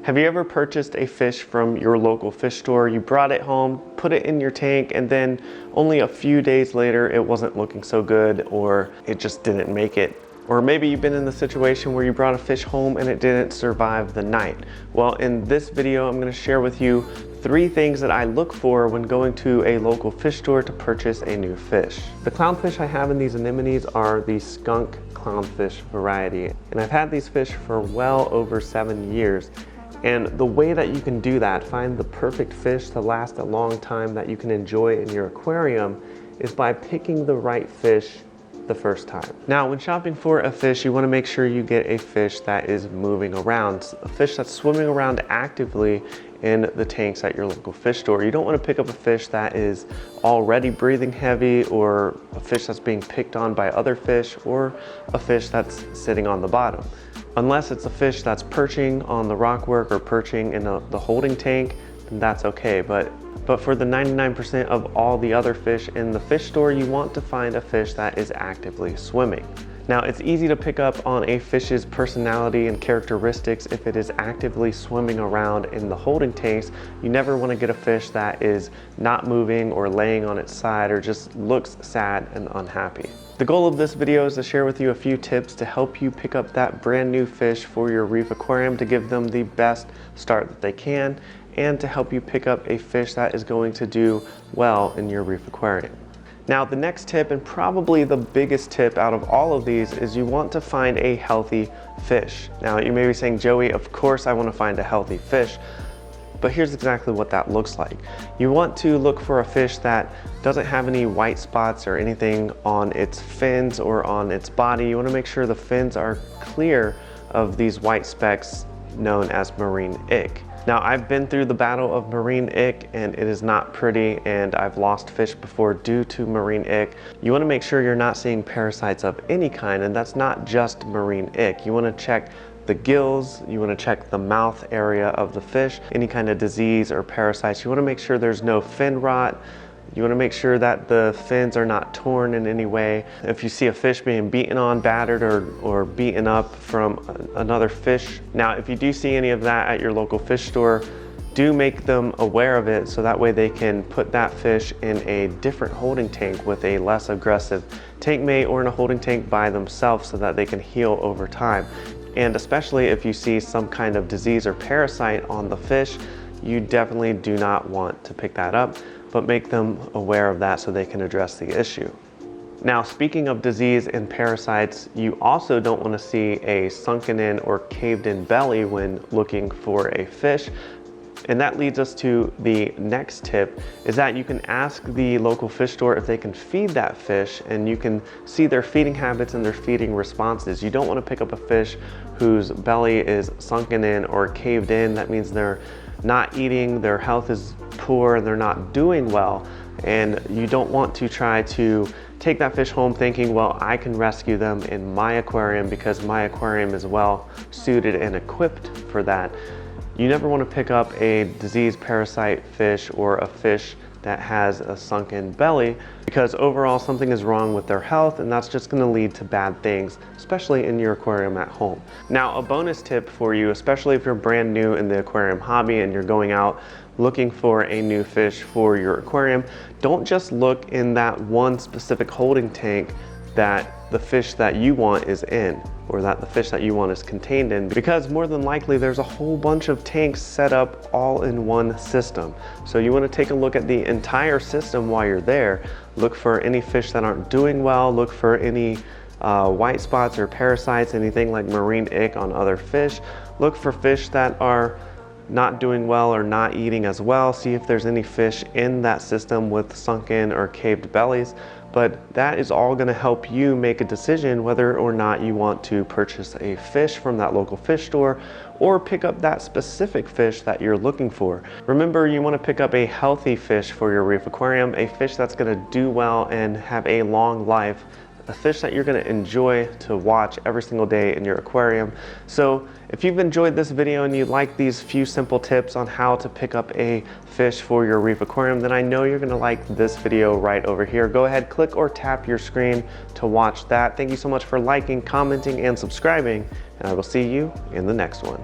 Have you ever purchased a fish from your local fish store? You brought it home, put it in your tank, and then only a few days later it wasn't looking so good, or it just didn't make it. Or maybe you've been in the situation where you brought a fish home and it didn't survive the night. Well, in this video, I'm going to share with you 3 things that I look for when going to a local fish store to purchase a new fish. The clownfish I have in these anemones are the skunk clownfish variety, and I've had these fish for well over 7 years. And the way that you can do that, find the perfect fish to last a long time that you can enjoy in your aquarium, is by picking the right fish the first time. Now, when shopping for a fish, you want to make sure you get a fish that is moving around, a fish that's swimming around actively in the tanks at your local fish store. You don't want to pick up a fish that is already breathing heavy, or a fish that's being picked on by other fish, or a fish that's sitting on the bottom. Unless it's a fish that's perching on the rockwork or perching in the holding tank, then that's okay. But for the 99% of all the other fish in the fish store, you want to find a fish that is actively swimming. Now, it's easy to pick up on a fish's personality and characteristics if it is actively swimming around in the holding tanks. You never want to get a fish that is not moving or laying on its side or just looks sad and unhappy. The goal of this video is to share with you a few tips to help you pick up that brand new fish for your reef aquarium, to give them the best start that they can, and to help you pick up a fish that is going to do well in your reef aquarium. Now, the next tip, and probably the biggest tip out of all of these, is you want to find a healthy fish. Now, you may be saying, Joey, of course I want to find a healthy fish. But here's exactly what that looks like. You want to look for a fish that doesn't have any white spots or anything on its fins or on its body. You want to make sure the fins are clear of these white specks known as marine ick. Now, I've been through the battle of marine ick, and it is not pretty, and I've lost fish before due to marine ick. You want to make sure you're not seeing parasites of any kind, and that's not just marine ick. You want to check the gills, you want to check the mouth area of the fish, any kind of disease or parasites. You want to make sure there's no fin rot. You want to make sure that the fins are not torn in any way. If you see a fish being beaten on, battered, or beaten up from another fish. Now, if you do see any of that at your local fish store, do make them aware of it, so that way they can put that fish in a different holding tank with a less aggressive tank mate, or in a holding tank by themselves, so that they can heal over time. And especially if you see some kind of disease or parasite on the fish, you definitely do not want to pick that up, but make them aware of that so they can address the issue. Now, speaking of disease and parasites, you also don't want to see a sunken in or caved in belly when looking for a fish. And that leads us to the next tip, is that you can ask the local fish store if they can feed that fish, and you can see their feeding habits and their feeding responses. You don't want to pick up a fish whose belly is sunken in or caved in. That means they're not eating, their health is poor, and they're not doing well. And you don't want to try to take that fish home thinking, well, I can rescue them in my aquarium because my aquarium is well suited and equipped for that. You never want to pick up a diseased parasite fish or a fish that has a sunken belly, because overall something is wrong with their health, and that's just going to lead to bad things, especially in your aquarium at home. Now, a bonus tip for you, especially if you're brand new in the aquarium hobby and you're going out looking for a new fish for your aquarium, don't just look in that one specific holding tank that the fish that you want is in, or that the fish that you want is contained in, because more than likely there's a whole bunch of tanks set up all in one system. So you want to take a look at the entire system while you're there. Look for any fish that aren't doing well, look for any white spots or parasites, anything like marine ick on other fish. Look for fish that are not doing well or not eating as well. See if there's any fish in that system with sunken or caved bellies. But that is all going to help you make a decision whether or not you want to purchase a fish from that local fish store, or pick up that specific fish that you're looking for. Remember, you want to pick up a healthy fish for your reef aquarium, a fish that's going to do well and have a long life, a fish that you're going to enjoy to watch every single day in your aquarium. So if you've enjoyed this video and you like these few simple tips on how to pick up a fish for your reef aquarium, then I know you're going to like this video right over here. Go ahead, click or tap your screen to watch that. Thank you so much for liking, commenting, and subscribing, and I will see you in the next one.